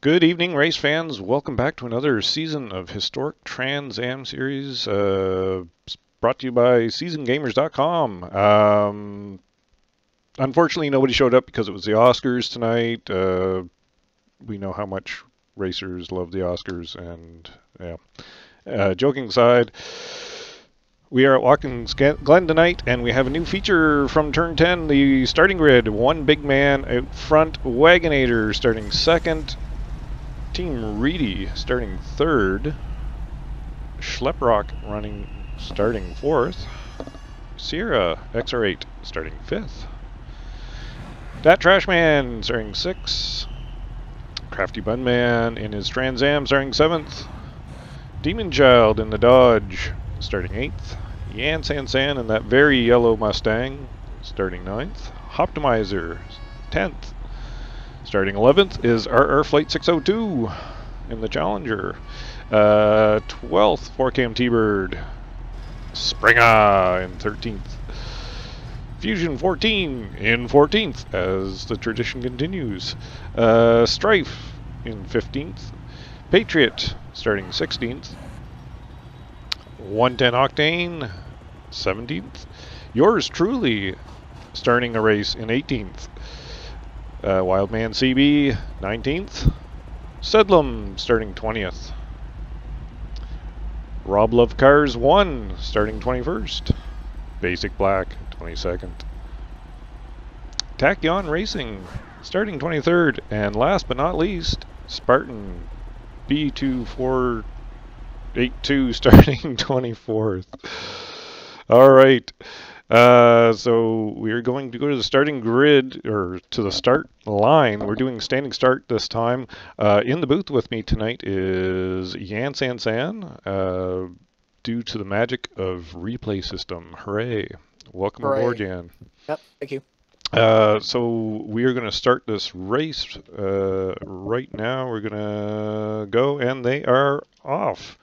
Good evening, race fans. Welcome back to another season of Historic Trans Am Series, brought to you by SeasonedGamers.com. Unfortunately, nobody showed up because it was the Oscars tonight. We know how much racers love the Oscars, and yeah. Joking aside, we are at Watkins, Glen tonight, and we have a new feature from Turn 10, the starting grid. One big man out front, Wagonator starting second. Team Reedy starting third, Schleprock starting fourth, Sierra XR8 starting fifth, Dat Trashman starting sixth, Crafty Bunman in his Trans Am starting seventh, Demon Child in the Dodge starting eighth, Yan San San in that very yellow Mustang starting ninth, Optimizer 10th. Starting 11th is RR Flight 602 in the Challenger. 12th, 4Cam T-Bird. Springer in 13th. Fusion 14 in 14th as the tradition continues. Strife in 15th. Patriot starting 16th. 110 Octane 17th. Yours truly starting a race in 18th. Wildman CB 19th, Sedlum starting 20th, Rob Love Cars 1 starting 21st, Basic Black 22nd, Tachyon Racing starting 23rd, and last but not least, Spartan B2482 starting 24th. Alright. So we are going to go to the starting grid, or to the start line. We're doing standing start this time. In the booth with me tonight is Yan San San, due to the magic of replay system. Hooray. Welcome aboard, Yan. Yep, thank you. So we are going to start this race right now. We're going to go, and they are off.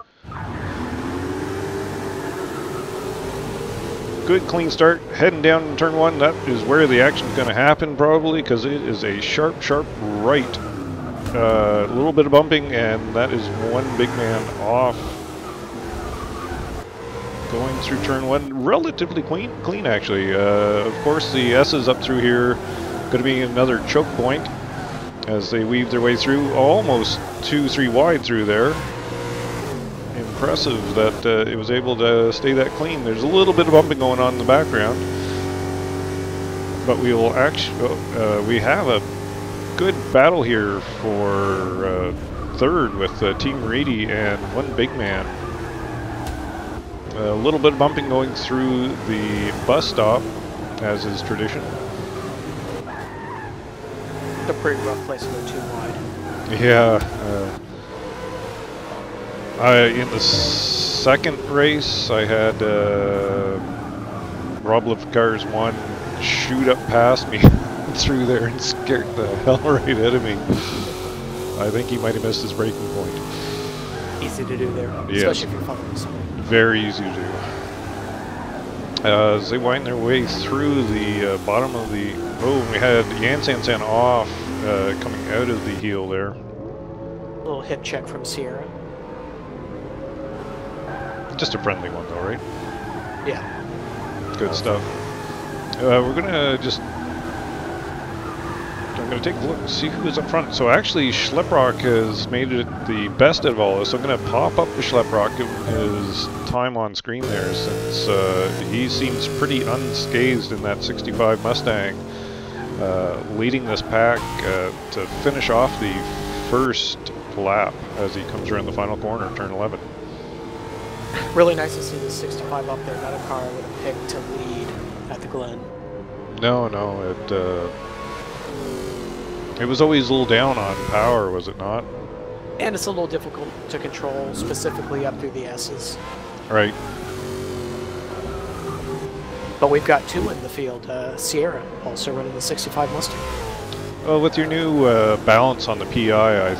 Good clean start, heading down in turn one. That is where the action's going to happen probably, because it is a sharp right. A little bit of bumping, and that is one big man off. Going through turn one, relatively clean actually. Of course the S's up through here, going to be another choke point as they weave their way through, almost 2-3 wide through there. Impressive that it was able to stay that clean. There's a little bit of bumping going on in the background, but we will actually we have a good battle here for third with Team Reedy and one big man. A little bit of bumping going through the bus stop, as is tradition. It's a pretty rough place to go too wide. Yeah. In the second race, I had Rob Love Cars 1 shoot up past me through there and scared the hell right out of me. I think he might have missed his braking point. Easy to do there, yeah. Especially if you're following someone. Very easy to do. As they wind their way through the bottom of the... Oh, we had Yan San San off, coming out of the heel there. A little hip check from Sierra. Just a friendly one though, right? Yeah. Good stuff. We're gonna I'm gonna take a look and see who is up front. So actually Schleprock has made it the best of all this. So I'm gonna pop up the Schleprock, his time on screen there, since he seems pretty unscathed in that 65 Mustang, leading this pack to finish off the first lap as he comes around the final corner, turn 11. Really nice to see the 65 up there. Not a car I would have picked to lead at the Glen. No, it was always a little down on power, was it not? And it's a little difficult to control, specifically up through the S's. Right. But we've got two in the field. Sierra also running the 65 Mustang. Well, with your new balance on the PI,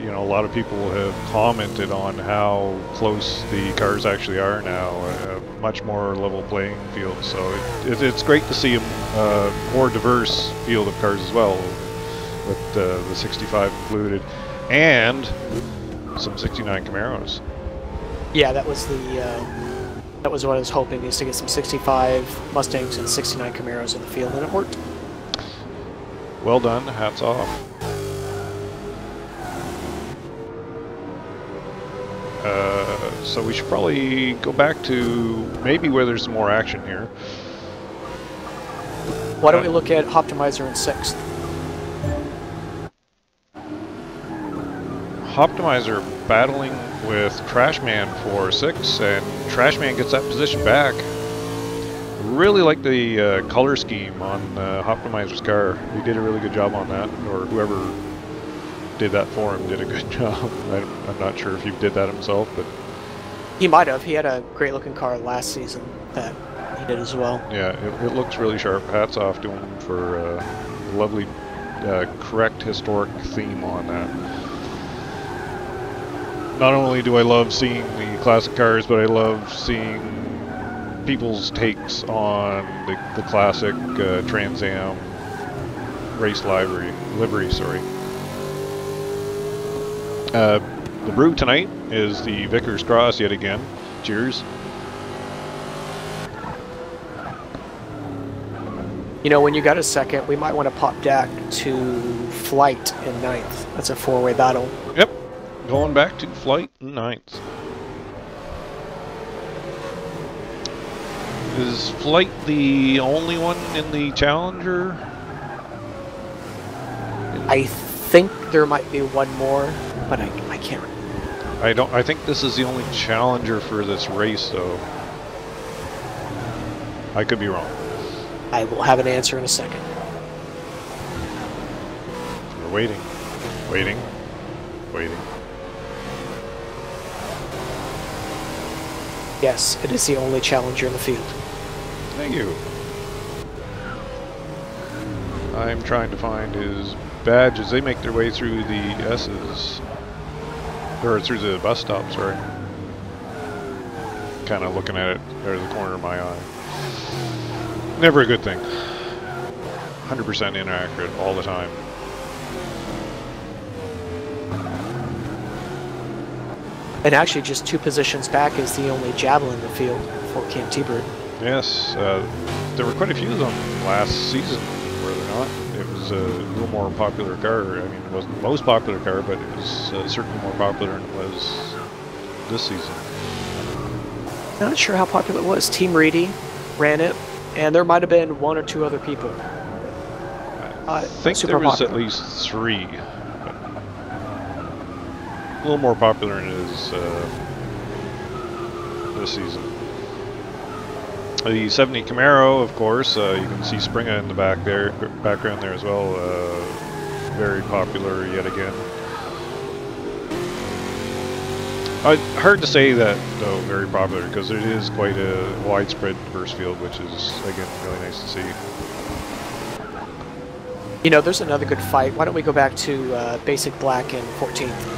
you know, a lot of people have commented on how close the cars actually are now. A much more level playing field, so it's great to see a more diverse field of cars as well, with the 65 included. and some 69 Camaros. Yeah, that was what I was hoping, is to get some 65 Mustangs and 69 Camaros in the field, and it worked. Well done, hats off. So we should probably go back to maybe where there's some more action here. Why don't we look at Optimizer in 6th? Optimizer battling with Trashman for 6, and Trashman gets that position back. Really like the color scheme on Optimizer's car. He did a really good job on that, or whoever did that for him did a good job. I'm not sure if he did that himself, but He might have. He had a great looking car last season that he did as well. yeah, it looks really sharp. Hats off to him for a lovely, correct historic theme on that. Not only do I love seeing the classic cars, but I love seeing people's takes on the classic Trans Am race livery. The brew tonight is the Vickers Cross yet again. Cheers. You know, when you got a second, we might want to pop back to Flight in 9th. That's a 4-way battle. Yep, going back to Flight in 9th. Is Flight the only one in the Challenger? I think there might be one more, but I can't remember. I think this is the only Challenger for this race, though. I could be wrong. I will have an answer in a second. We're waiting. Waiting. Waiting. Yes, it is the only Challenger in the field. Thank you. I'm trying to find his badge as they make their way through the S's. Or through the bus stop, sorry. Kind of looking at it out of the corner of my eye. Never a good thing. 100% inaccurate all the time. And actually, just 2 positions back is the only Javelin in the field for Cam T-Bird. Yes, there were quite a few of them last season, were there not? It was a little more popular car. I mean, it wasn't the most popular car, but it was certainly more popular than it was this season. Not sure how popular it was. Team Reedy ran it, and there might have been 1 or 2 other people. I think there was at least 3. A little more popular than it is this season. The 70 Camaro, of course, you can see Springa in the background there as well. Very popular yet again. Hard to say that, though, very popular, because it is quite a widespread diverse field, which is, again, really nice to see. You know, there's another good fight. Why don't we go back to Basic Black in 14th?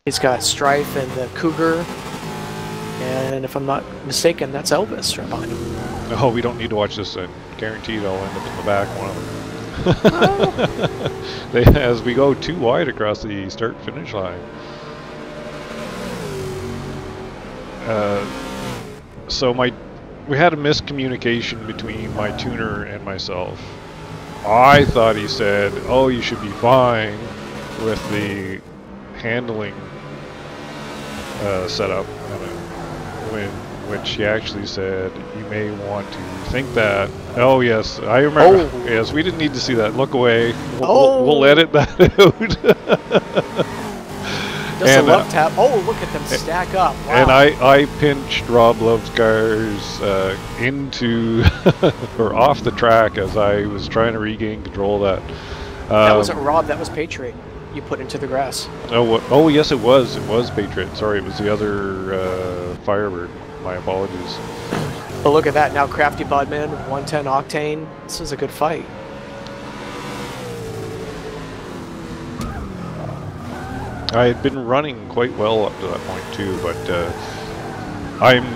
He's got Strife and the Cougar, and if I'm not mistaken, that's Elvis right behind him. Oh, we don't need to watch this. I'm guaranteed I'll end up in the back one of them. As we go too wide across the start-finish line. So we had a miscommunication between my tuner and myself. I thought he said, "Oh, you should be fine with the handling setup," which he actually said, "You may want to think that." Oh yes, I remember. Oh. Yes, we didn't need to see that. Look away. We'll edit that out. Just a left tap. Oh, look at them stack up. Wow. And I pinched Rob Love's cars into or off the track as I was trying to regain control of that. That wasn't Rob. That was Patriot. You put into the grass. Oh yes, it was. It was Patriot. Sorry, it was the other Firebird. My apologies. But look at that now, Crafty Budman, 110 octane. This is a good fight. I had been running quite well up to that point too, but I'm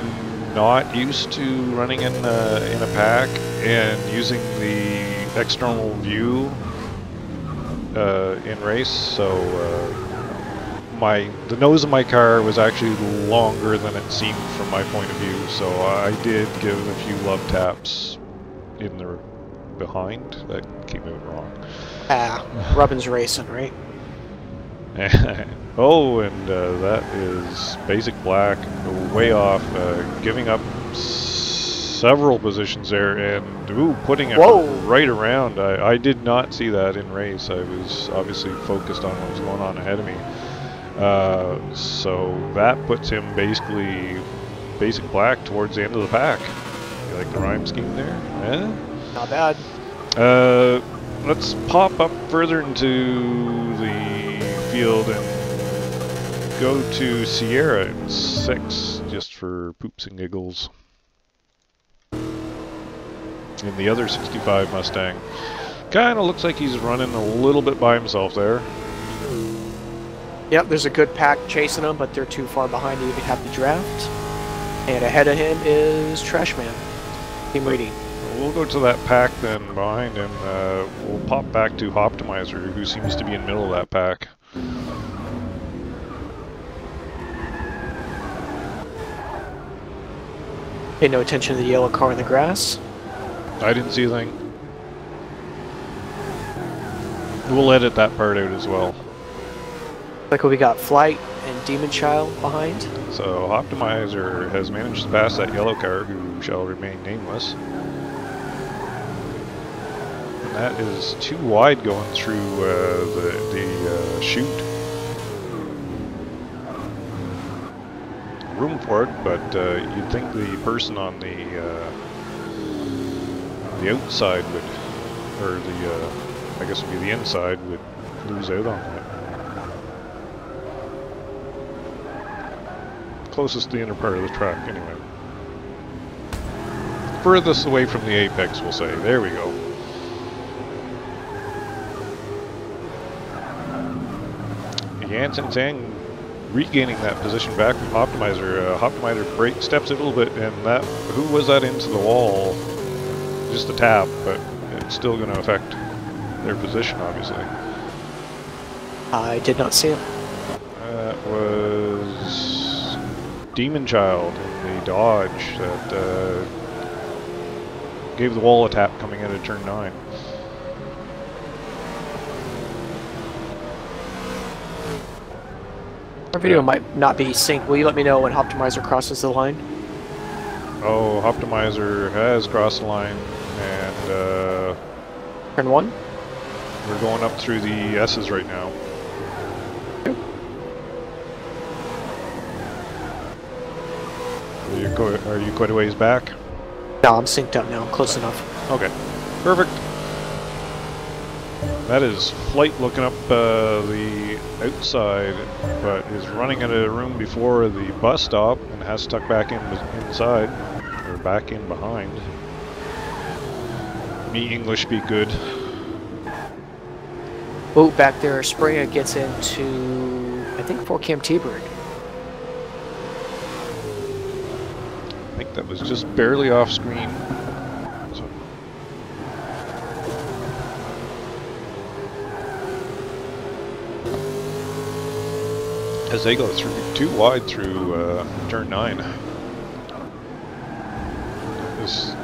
not used to running in a pack and using the external view in race, so the nose of my car was actually longer than it seemed from my point of view, so I did give a few love taps in the behind. That came out wrong. Rubbin's racing, right? Oh, and that is Basic Black, way off, giving up several positions there, and putting it right around. I did not see that in race. I was obviously focused on what was going on ahead of me. So that puts him basically Basic Black towards the end of the pack. You like the rhyme scheme there? Yeah? Not bad. Let's pop up further into the field and go to Sierra in 6, just for poops and giggles. In the other 65 Mustang. Kind of looks like he's running a little bit by himself there. Yep, there's a good pack chasing him, but they're too far behind to even have the draft. And ahead of him is Trashman. Team reading. We'll go to that pack then behind him. We'll pop back to Optimizer, who seems to be in the middle of that pack. Pay no attention to the yellow car in the grass. I didn't see a thing. We'll edit that part out as well. Like we got Flight and Demon Child behind. So Optimizer has managed to pass that yellow car, who shall remain nameless. And that is too wide going through the chute. Room for it, but you'd think the person on the outside would, or I guess it'd be the inside, would lose out on that. Closest to the inner part of the track, anyway. Furthest away from the apex, we'll say. There we go. Jansen Tang regaining that position back from Optimizer. Optimizer steps a little bit, and who was that into the wall? Just a tap, but it's still going to affect their position, obviously. I did not see him. That was Demon Child in the Dodge that gave the wall a tap coming into turn 9. Our video might not be synced. Will you let me know when Optimizer crosses the line? Oh, Optimizer has crossed the line, and Turn 1? We're going up through the S's right now. Are you quite a ways back? No, I'm synced up now. Close enough. Okay, perfect. That is Flight looking up the outside, but is running out of room before the bus stop and has stuck back inside, or back in behind. Me English be good. Oh, back there, Springer gets into, I think, 4-cam T-Bird. I think that was just barely off screen. So. As they go through too wide through turn 9. This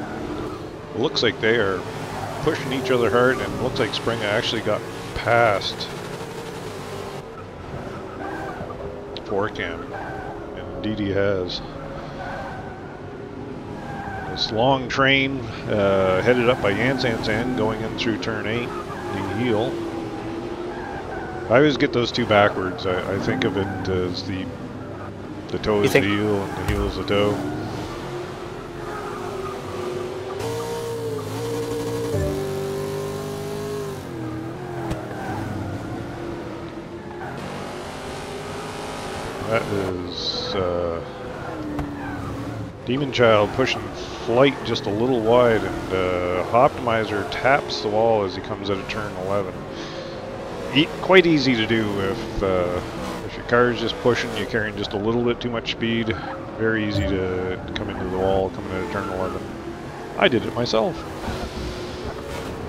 looks like they are pushing each other hard, and looks like Springer actually got past 4-cam, and indeed he has. This long train headed up by Yansansan going in through turn 8, the heel. I always get those two backwards. I think of it as the toe is the heel and the heel is the toe. That is Demon Child pushing Flight just a little wide, and Optimizer taps the wall as he comes out of turn 11. Quite easy to do if your car is just pushing, you're carrying just a little bit too much speed. Very easy to come into the wall coming out of turn 11. I did it myself.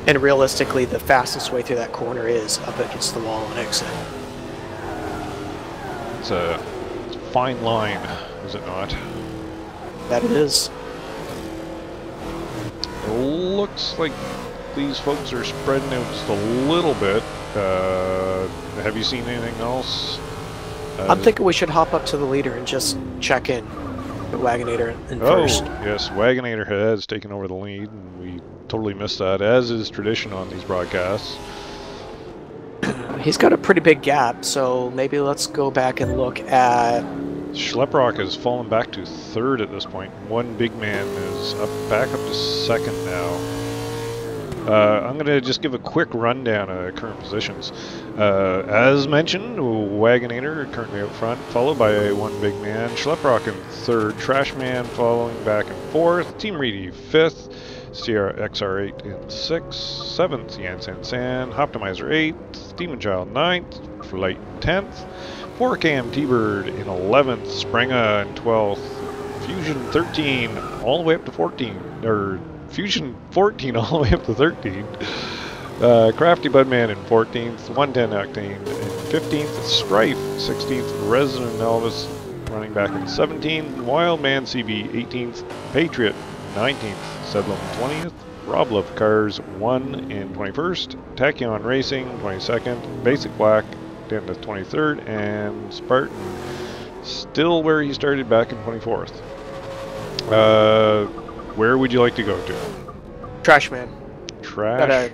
And realistically, the fastest way through that corner is up against the wall and exit. It's a fine line, is it not? That it is. It looks like these folks are spreading out just a little bit. Have you seen anything else? I'm thinking we should hop up to the leader and just check in. The Wagonator in first. Yes, Wagonator has taken over the lead, and we totally missed that, as is tradition on these broadcasts. He's got a pretty big gap, so maybe let's go back and look at... Schleprock has fallen back to third at this point. One big man is back up to second now. I'm going to just give a quick rundown of current positions. As mentioned, Wagonator currently out front, followed by one big man. Schleprock in third, Trashman following back in fourth, Team Reedy fifth, XR8 in sixth, seventh, Yan San, Optimizer 8th, Demon Child 9th, Flight 10th, 4KM T-Bird in 11th, Sprenga in 12th, Fusion 13 all the way up to 14, or Fusion 14 all the way up to 13. Crafty Budman in 14th, 110 Octane in 15th, Strife 16th, Resident Elvis running back in 17th, Wildman CB 18th, Patriot 19th, Sedlum 20th, Rob Love Cars 1 in 21st, Tachyon Racing 22nd, Basic Black in the 23rd, and Spartan still where he started back in 24th. Where would you like to go to? Trashman. Got a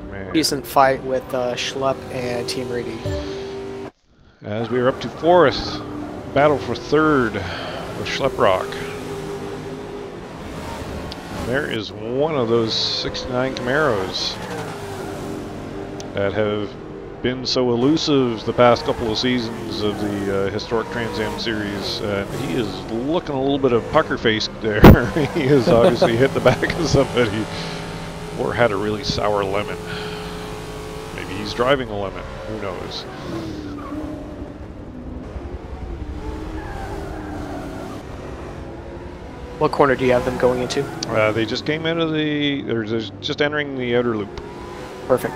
Man. decent fight with Schlep and Team Reedy. As we are up to fourth, battle for third with Schleprock. There is one of those 69 Camaros that have been so elusive the past couple of seasons of the historic Trans Am series, and he is looking a little bit of pucker faced there. He has obviously hit the back of somebody or had a really sour lemon. Maybe he's driving a lemon, who knows. What corner do you have them going into? They just came out of the, they're just entering the outer loop. Perfect.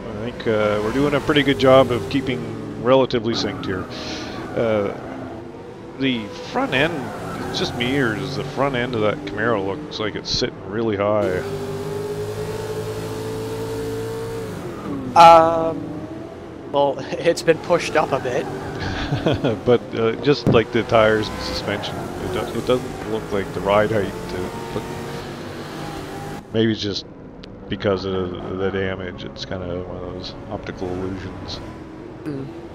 I think we're doing a pretty good job of keeping relatively synced here. The front end, it's just me, or does the front end of that Camaro looks like it's sitting really high? Well, it's been pushed up a bit. But just like the tires and suspension, it doesn't look like the ride height. Maybe it's just because of the damage. It's kind of one of those optical illusions.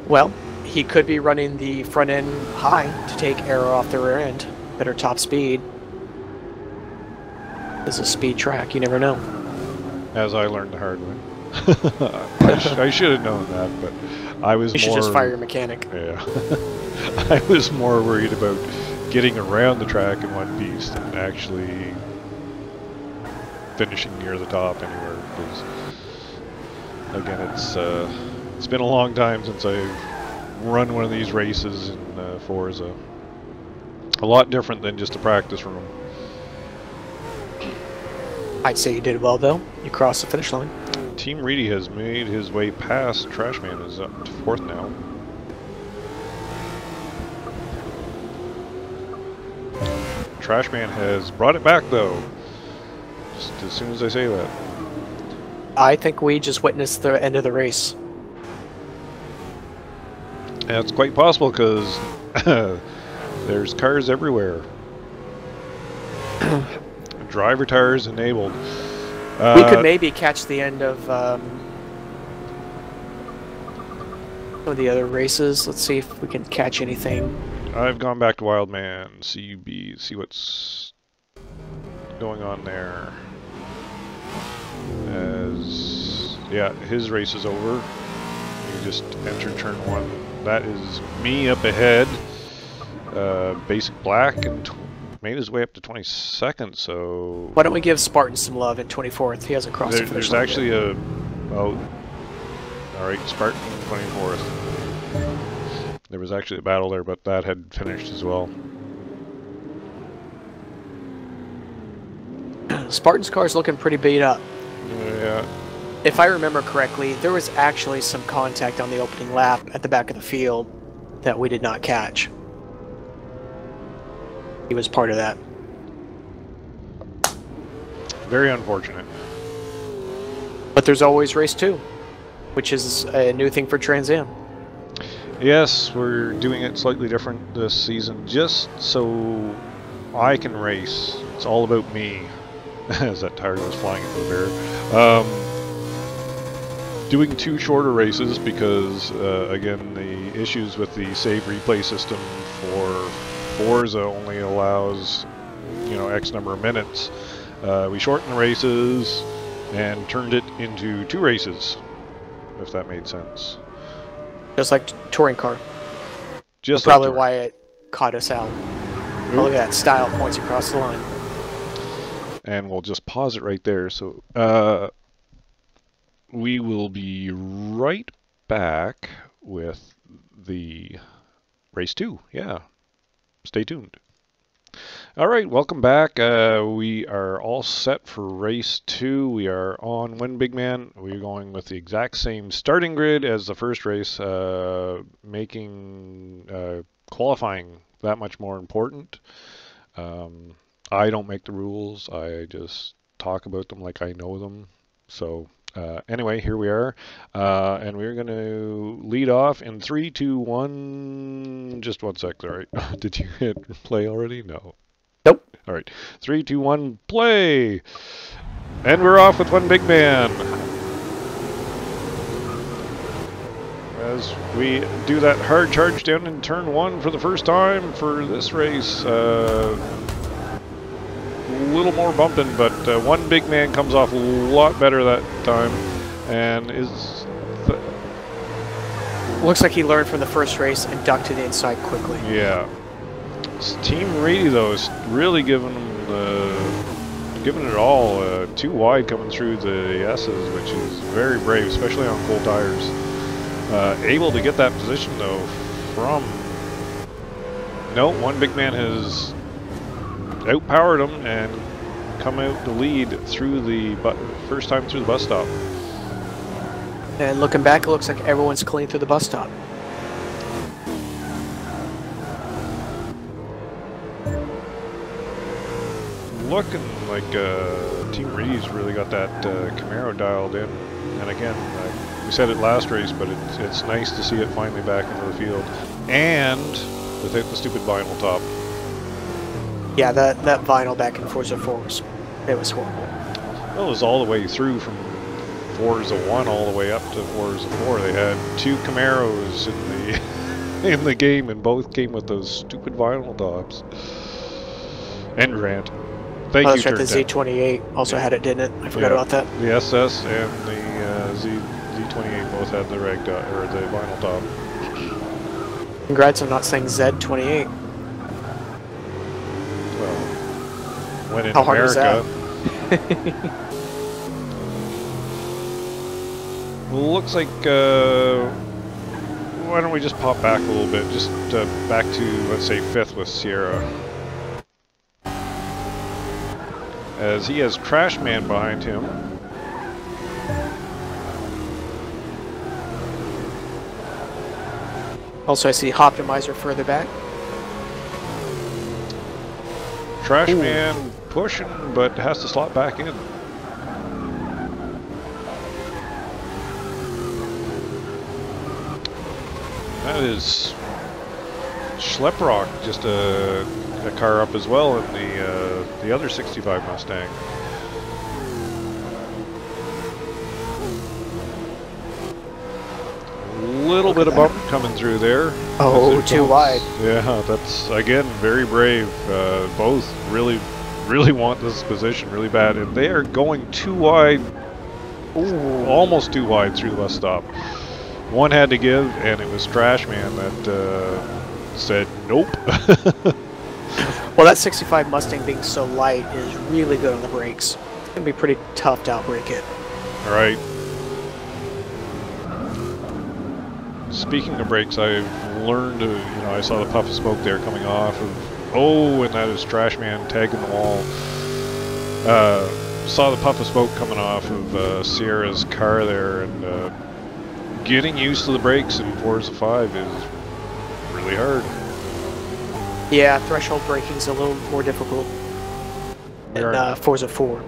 Well, he could be running the front end high to take air off the rear end. Better top speed. This is a speed track, you never know. As I learned the hard way. I should have known that, but I was You should just fire your mechanic. Yeah. I was more worried about getting around the track in one piece than actually finishing near the top anywhere, because again, it's been a long time since I've run one of these races in Forza. A lot different than just a practice room. I'd say you did well though. You crossed the finish line. Team Reedy has made his way past Trashman, is up to fourth now. Trashman has brought it back though. Just as soon as I say that. I think we just witnessed the end of the race. And it's quite possible because there's cars everywhere. Driver tires enabled. We could maybe catch the end of some of the other races. Let's see if we can catch anything. I've gone back to Wildman, CUB, see what's going on there. As, yeah, his race is over. He just entered turn one. That is me up ahead. Basic Black and made his way up to 22nd, so... Why don't we give Spartan some love in 24th? He hasn't crossed the finish line. There's actually a... Oh, alright, Spartan 24th. There was actually a battle there, but that had finished as well. Spartan's car's looking pretty beat up. Yeah. If I remember correctly, there was actually some contact on the opening lap at the back of the field that we did not catch. He was part of that. Very unfortunate. But there's always race 2, which is a new thing for Trans Am. Yes, we're doing it slightly different this season, just so I can race. It's all about me, as that tire was flying into the bear. Doing 2 shorter races because, again, the issues with the save replay system for Forza only allows, you know, X number of minutes. We shortened the races and turned it into 2 races, if that made sense. Just like touring car. Just probably like why it caught us out. Oh, look at that style points across the line. And we'll just pause it right there. So we will be right back with the race 2. Yeah, stay tuned. All right, welcome back. We are all set for race 2. We are on Win Big Man. We're going with the exact same starting grid as the first race, making qualifying that much more important. I don't make the rules. I just talk about them like I know them. So anyway, here we are. And we're going to lead off in 3, 2, 1. Just 1 sec, all right. Did you hit play already? No. Nope. All right. 3, 2, 1, play! And we're off with One Big Man. As we do that hard charge down in turn 1 for the first time for this race. A little more bumping, but One Big Man comes off a lot better that time. And is... Looks like he learned from the first race and ducked to the inside quickly. Yeah. Team Reedy though is really giving them giving it all. 2 wide coming through the S's, which is very brave, especially on cold tires. Able to get that position though from... No, One Big Man has outpowered him and come out the lead through the first time through the bus stop. And looking back, it looks like everyone's clean through the bus stop. Looking like Team Reedy's really got that Camaro dialed in. And again, we said it last race, but it's nice to see it finally back into the field. And without the stupid vinyl top. Yeah, that vinyl back in Forza 4 was horrible. Well, it was all the way through from Forza 1 all the way up to Forza 4. They had 2 Camaros in the in the game, and both came with those stupid vinyl tops. And Grant. Thank you, that's right, the Z28 also had it, didn't it? I forgot about that. The SS and the Z28 both had the rag or the vinyl top. Congrats on not saying Z28. Well, when in How hard America. is that? Looks like, why don't we just pop back a little bit, just back to, let's say, 5th with Sierra. As he has Trash Man behind him. Also, I see Optimizer further back. Trash Man pushing, but has to slot back in. That is Schlepprock, just a car up as well in the other 65 Mustang. Little bit of bump coming through there. Oh, too wide. Yeah, that's again very brave. Both really want this position really bad, and they are going too wide. Ooh. Almost too wide through the bus stop. One had to give, and it was Trash Man that said nope. Well, that 65 Mustang being so light is really good on the brakes. It's going to be pretty tough to outbrake it. All right. Speaking of brakes, I've learned to, I saw the puff of smoke there coming off of, and that is Trash Man tagging the wall. saw the puff of smoke coming off of Sierra's car there, and getting used to the brakes in Forza 5 is really hard. Yeah, threshold braking's a little more difficult than Forza 4.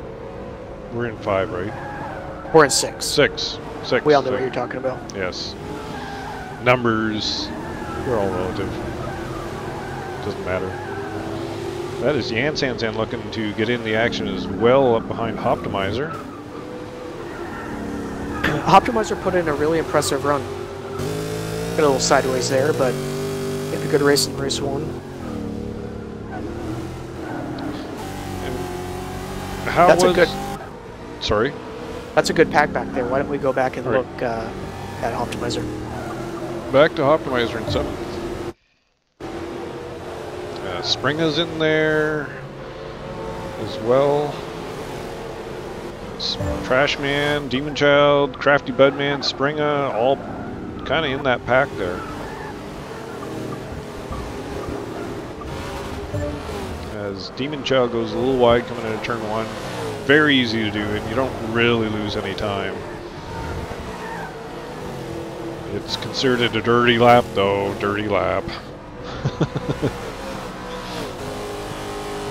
We're in 5, right? We're in 6. 6. We all know what you're talking about. Yes. Numbers, they're all relative. Doesn't matter. That is Yan Sansan looking to get in the action as well up behind Optimizer. Optimizer put in a really impressive run. Got a little sideways there, but had a good race in race 1. And how That's was... a good... Sorry? That's a good pack back there. Why don't we go back and look at Optimizer? Back to Optimizer in 7th. Springa's in there as well. Trashman, Demon Child, Crafty Budman, Springa, all kind of in that pack there. As Demon Child goes a little wide coming into turn 1. Very easy to do, and you don't really lose any time. It's considered a dirty lap, though. Dirty lap.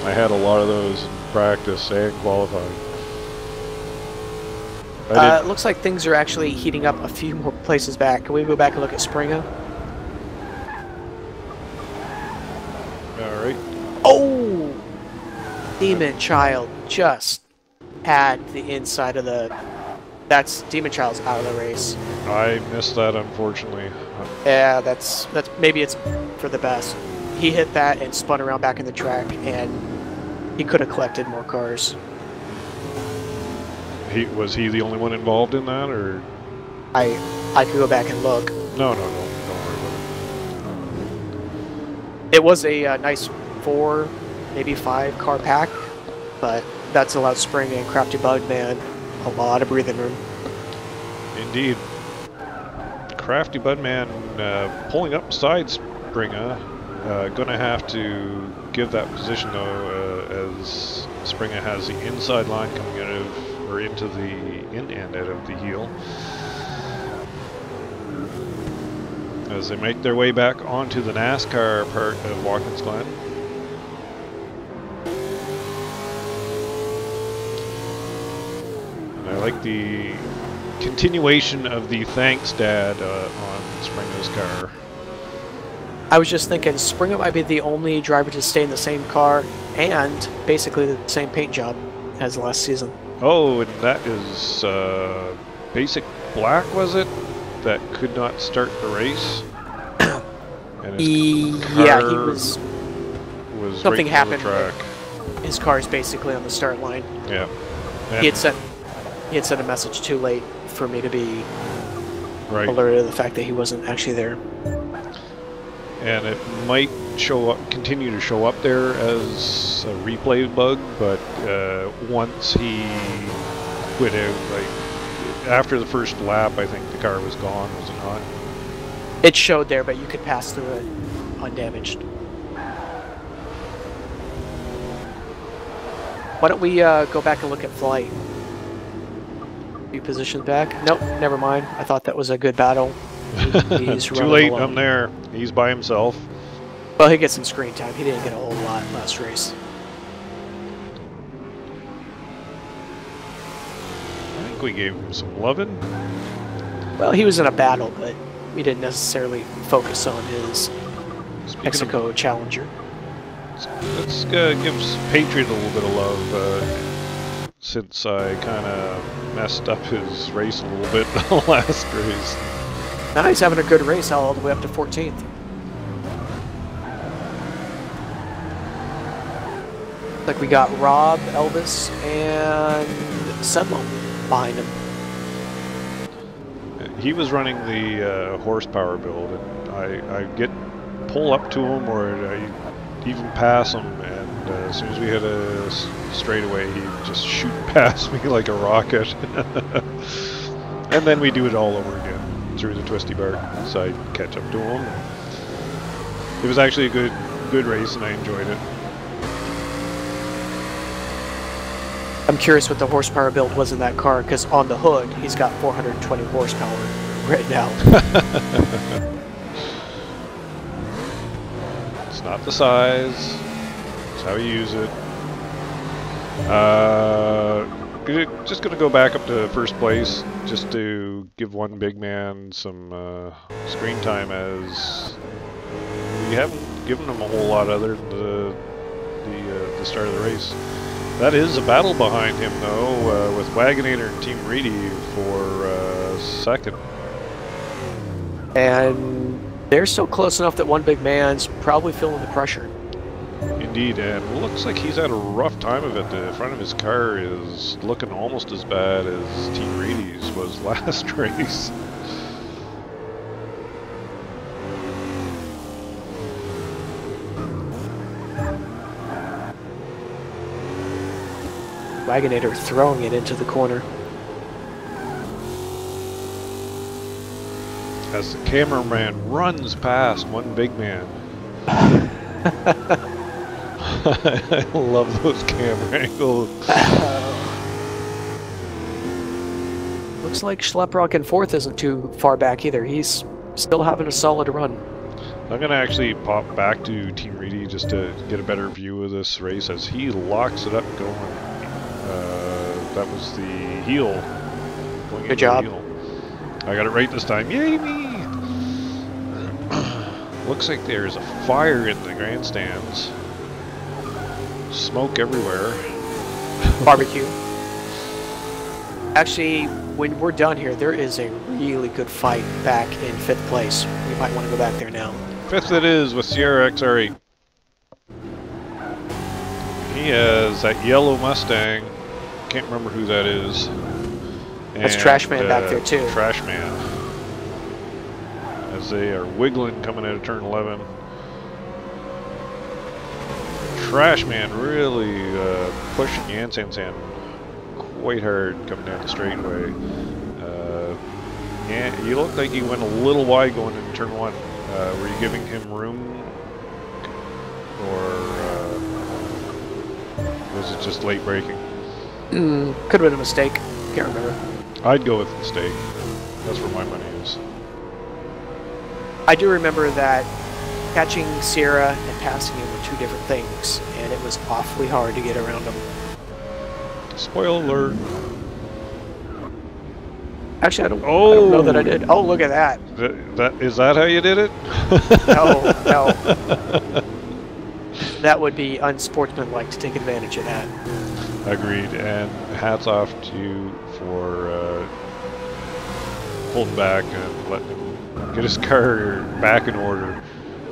I had a lot of those in practice and qualifying. It looks like things are actually heating up a few more places back. Can we go back and look at Springa? Alright. Oh! Demon Child just had the inside of the... That's Demon Child's out of the race. I missed that, unfortunately. Yeah, that's maybe it's for the best. He hit that and spun around back in the track, and he could have collected more cars. Was he the only one involved in that, or? I could go back and look. No, don't worry about it. It was a nice 4, maybe 5 car pack, but that's allowed Spring and Crafty Budman a lot of breathing room. Indeed. Crafty Budman pulling up beside Springa. Gonna have to give that position though, as Springa has the inside line coming out of, or into the end out of the heel. As they make their way back onto the NASCAR part of Watkins Glen. And I like the continuation of the thanks dad on Springa's car. I was just thinking Springa might be the only driver to stay in the same car and basically the same paint job as last season. Oh, and that is Basic Black, was it? That could not start the race? And yeah, he was something right happened. Track. His car is basically on the start line. Yeah. He had sent a message too late for me to be right. alerted to the fact that he wasn't actually there. And it might continue to show up there as a replay bug, but once he quit out, like after the first lap, I think the car was gone, was it not? It showed there, but you could pass through it undamaged. Why don't we go back and look at Flight? You positioned back? Nope, never mind. I thought that was a good battle. He's too late, alone. I'm there. He's by himself. Well, he gets some screen time. He didn't get a whole lot last race. I think we gave him some loving. Well, he was in a battle, but we didn't necessarily focus on his Mexico Challenger. Let's give Patriot a little bit of love, since I kind of messed up his race a little bit in the last race. Now he's having a good race all the way up to 14th. Like we got Rob, Elvis, and Sedlo behind him. He was running the horsepower build, and I pull up to him, or I even pass him, and as soon as we hit a straightaway, he'd just shoot past me like a rocket. And then we do it all over again through the twisty bar, so I catch up to him. It was actually a good race, and I enjoyed it. I'm curious what the horsepower build was in that car, because on the hood, he's got 420 horsepower right now. It's not the size, it's how you use it. Just going to go back up to first place, just to give one big man some screen time, as we haven't given him a whole lot other than the start of the race. That is a battle behind him, though, with Wagonator and Team Reedy for second. And they're still close enough that one big man's probably feeling the pressure. Indeed, and looks like he's had a rough time of it. The front of his car is looking almost as bad as Team Reedy's was last race. Wagonator throwing it into the corner. As the cameraman runs past one big man. I love those camera angles. Looks like Schleprock in fourth isn't too far back either. He's still having a solid run. I'm going to actually pop back to Team Reedy just to get a better view of this race as he locks it up going. That was the heel. Going Good job. heel. I got it right this time. Yay me! Looks like there's a fire in the grandstands. Smoke everywhere. Barbecue. Actually, when we're done here, there is a really good fight back in fifth place. We might want to go back there now. Fifth it is with Sierra XR8. He has that yellow Mustang. Can't remember who that is. That's Trashman back there too. Trashman. As they are wiggling coming out of turn 11. Trashman really pushing Jansensen quite hard coming down the straightaway. Yeah, you look like he went a little wide going into turn 1. Were you giving him room? Or was it just late braking? Could have been a mistake. Can't remember. I'd go with mistake. That's where my money is. I do remember that catching Sierra and passing him were two different things, and it was awfully hard to get around him. Spoiler alert. Actually, I don't know that I did. Oh, look at that. Is that how you did it? No. That would be unsportsmanlike to take advantage of that. Agreed, and hats off to you for holding back and letting him get his car back in order.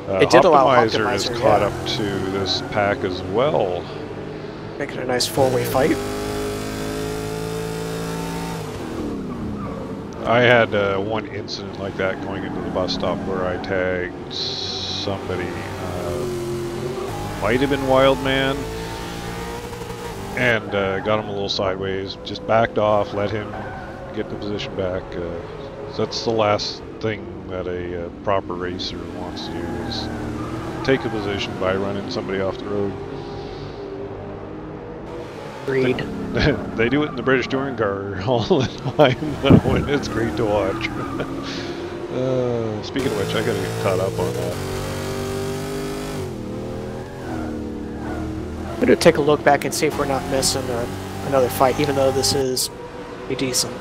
It did allow Optimizer is caught up to this pack as well. Making a nice four-way fight. I had one incident like that going into the bus stop where I tagged somebody. Might have been Wildman. And got him a little sideways, just backed off, let him get the position back. So that's the last thing that a proper racer wants to do, is take a position by running somebody off the road. Agreed. They do it in the British touring car all the time, though, and it's great to watch. Speaking of which, I gotta get caught up on that. I'm going to take a look back and see if we're not missing another fight, even though this is pretty decent.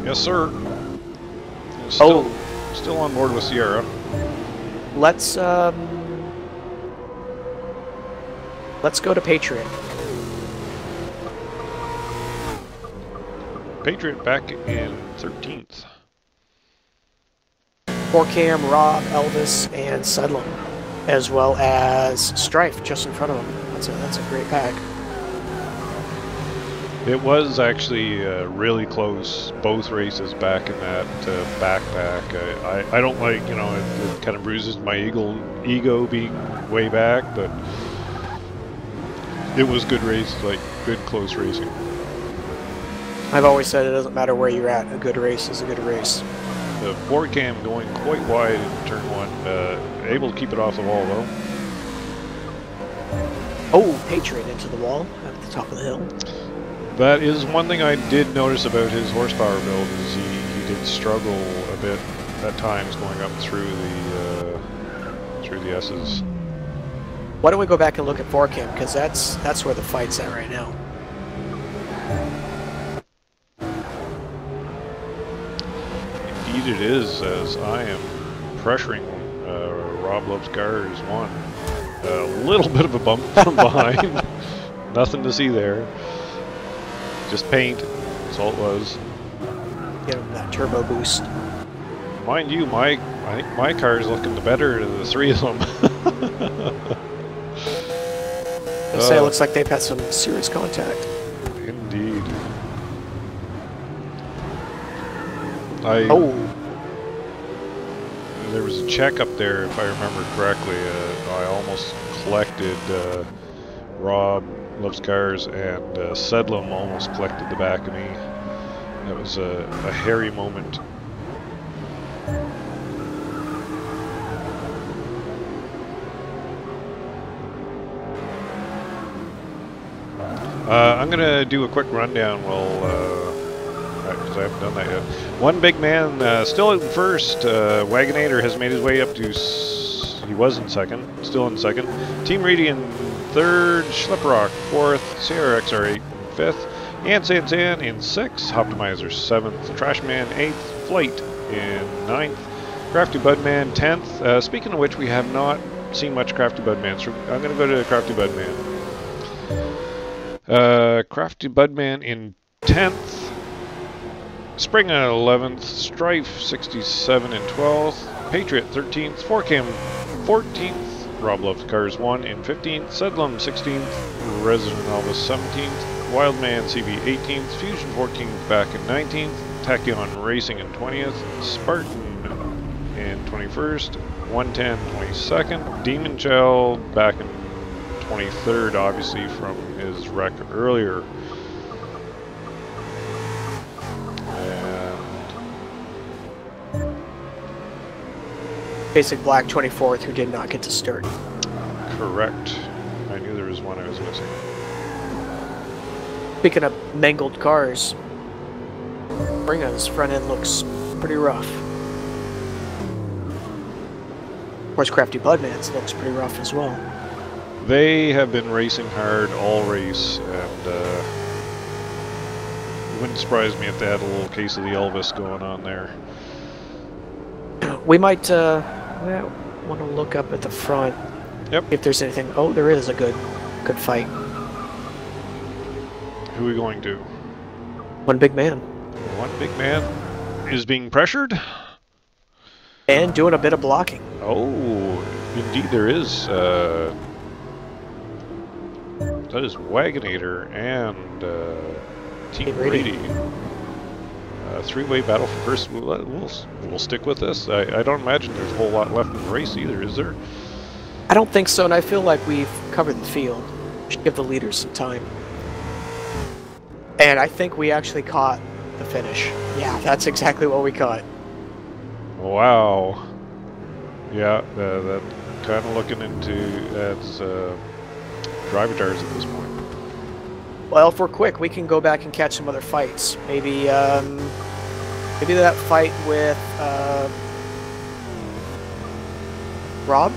Yes, sir. Still on board with Sierra. Let's go to Patriot. Patriot back in 13th. Cam, Rob, Elvis, and Sedlum, as well as Strife just in front of them. That's a great pack. It was actually really close, both races back in that backpack. I don't like, it kind of bruises my ego being way back, but it was good race, like good close racing. I've always said it doesn't matter where you're at, a good race is a good race. The forward cam going quite wide in turn 1, able to keep it off the wall though. Oh, Patriot into the wall at the top of the hill. That is one thing I did notice about his horsepower build, is he did struggle a bit at times going up through the S's. Why don't we go back and look at Forcam, because that's where the fight's at right now. Indeed it is, as I am pressuring Rob Loves Cars 1. A little bit of a bump from behind. Nothing to see there. Just paint. That's all it was. Get him that turbo boost. Mind you, I think my car is looking the better of the three of them. I'd say it looks like they've had some serious contact. Indeed. There was a check up there, if I remember correctly. I almost collected Rob Loves Cars, and Sedlum almost collected the back of me. That was a hairy moment. I'm going to do a quick rundown because I haven't done that yet. One big man still in first. Wagonator has made his way up to... he was in second. Still in second. Team Reedy in third. Schlepprock fourth. CRXR8 in fifth. And San in sixth. Optimizer seventh. Trashman eighth. Flight in ninth. Crafty Budman 10th. Speaking of which, we have not seen much Crafty Budman, so I'm going to go to Crafty Budman. Crafty Budman in 10th. Spring at 11th. Strife 67 in 12th. Patriot 13th. Forcam 14th. Rob Loves Cars 1 in 15th. Sedlum 16th. Resident Elvis 17th. Wildman CB 18th. Fusion 14th back in 19th. Tachyon Racing in 20th. Spartan in 21st. 110 22nd. Demon Child back in 23rd, obviously from his wreck earlier. And Basic Black 24th, who did not get to start. Correct. I knew there was one I was missing. Speaking of mangled cars, Bringa's front end looks pretty rough. Of course, Crafty Budman's looks pretty rough as well. They have been racing hard all race, and it wouldn't surprise me if they had a little case of the Elvis going on there. We might want to look up at the front. Yep. If there's anything. Oh, there is a good fight. Who are we going to? One big man. One big man is being pressured? And doing a bit of blocking. Oh, indeed there is. That is Wagonator and Team Reedy. Three-way battle for first. We'll stick with this. I don't imagine there's a whole lot left in the race either, is there? I don't think so, and I feel like we've covered the field. We should give the leaders some time. And I think we actually caught the finish. Yeah, that's exactly what we caught. Wow. Yeah, that kind of looking into that's driver tires at this point. Well, if we're quick, we can go back and catch some other fights. Maybe maybe that fight with Rob?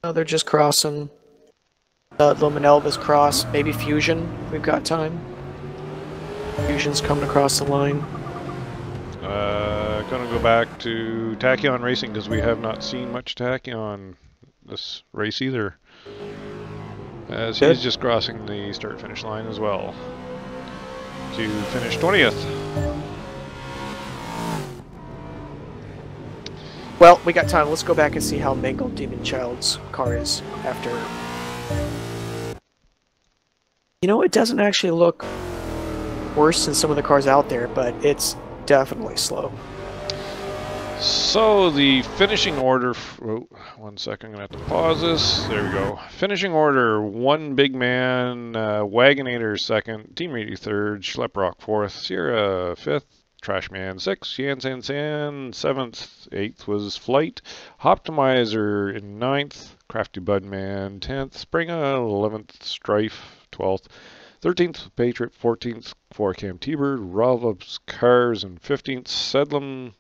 No, they're just crossing. Lum and Elvis cross. Maybe Fusion. We've got time. Fusion's coming across the line. Gonna go back to Tachyon Racing because we have not seen much Tachyon this race either. As he's just crossing the start-finish line as well to finish 20th. Well, we got time. Let's go back and see how mangled Demon Child's car is after. You know, it doesn't actually look worse than some of the cars out there, but it's definitely slow. So the finishing order, oh, 1 second, I'm going to have to pause this. There we go. Finishing order, one big man, Wagonator second, Team Reedy third, Schlepprock fourth, Sierra fifth, Trashman 6, Yan San San 7th, 8th was Flight, Optimizer in 9th, Crafty Budman 10th, Springa 11th, Strife 12th, 13th Patriot, 14th Forecam T-Bird, Ralvup's Cars in 15th, Sedlum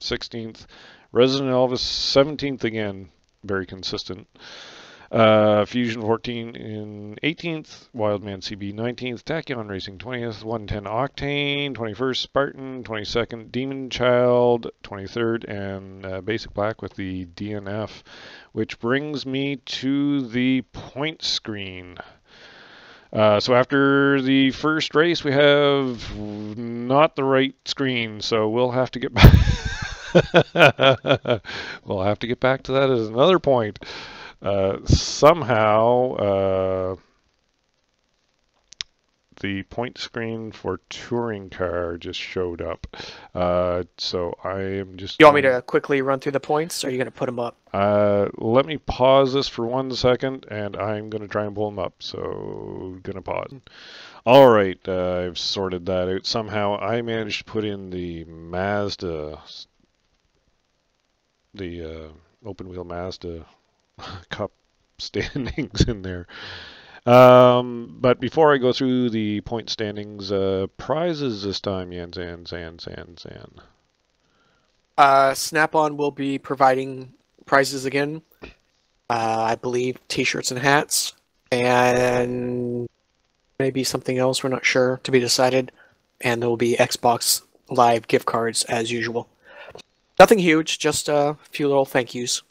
16th, Resident Elvis 17th again, very consistent. Fusion 14 in 18th, Wildman CB 19th, Tachyon Racing 20th, 110 Octane 21st, Spartan 22nd, Demon Child 23rd, and Basic Black with the DNF, which brings me to the point screen. So after the first race, we have not the right screen, so we'll have to get back. We'll have to get back to that as another point. Somehow, the point screen for touring car just showed up. So I am just. You want me to quickly run through the points, or are you going to put them up? Let me pause this for 1 second, and I'm going to try and pull them up. So, going to pause. All right, I've sorted that out. Somehow I managed to put in the Mazda, the open wheel Mazda Cup standings in there. But before I go through the point standings, prizes this time, Yan San. Snap-on will be providing prizes again. I believe T-shirts and hats, and maybe something else. We're not sure, to be decided. And there will be Xbox Live gift cards as usual. Nothing huge, just a few little thank yous.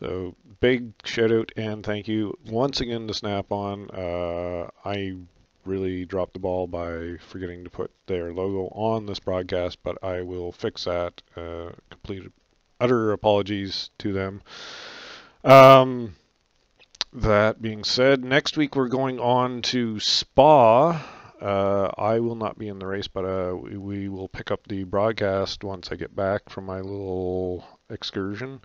So big shout out and thank you once again to Snap-on. I really dropped the ball by forgetting to put their logo on this broadcast, but I will fix that. Complete utter apologies to them. That being said, next week we're going on to Spa. I will not be in the race, but we will pick up the broadcast once I get back from my little excursion.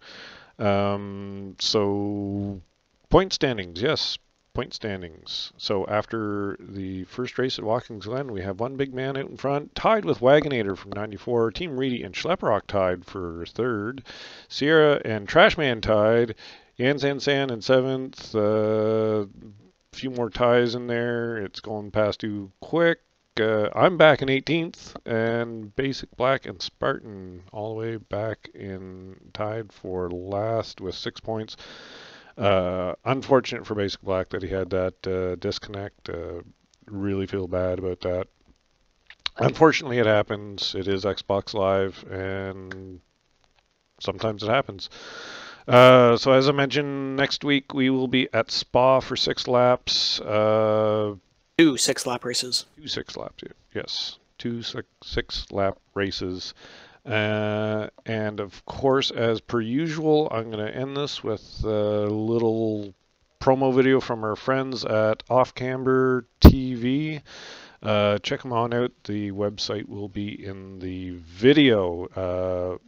So point standings, yes, point standings. So after the first race at Watkins Glen, we have one big man out in front, tied with Wagonator from 94. Team Reedy and Schlepperock tied for third. Sierra and Trashman tied. Yan San San in seventh. Few more ties in there. It's going past too quick. I'm back in 18th, and Basic Black and Spartan all the way back in tied for last with 6 points. Unfortunate for Basic Black that he had that disconnect. Really feel bad about that. Unfortunately, it happens. It is Xbox Live, and sometimes it happens. So as I mentioned, next week we will be at Spa for 6 laps. 2 6-lap races. 2 6-laps, yes. 2 6-lap races. And of course, as per usual, I'm going to end this with a little promo video from our friends at Off Camber TV. Check them on out. The website will be in the video.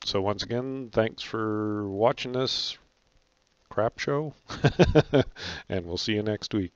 So once again, thanks for watching this crap show, and we'll see you next week.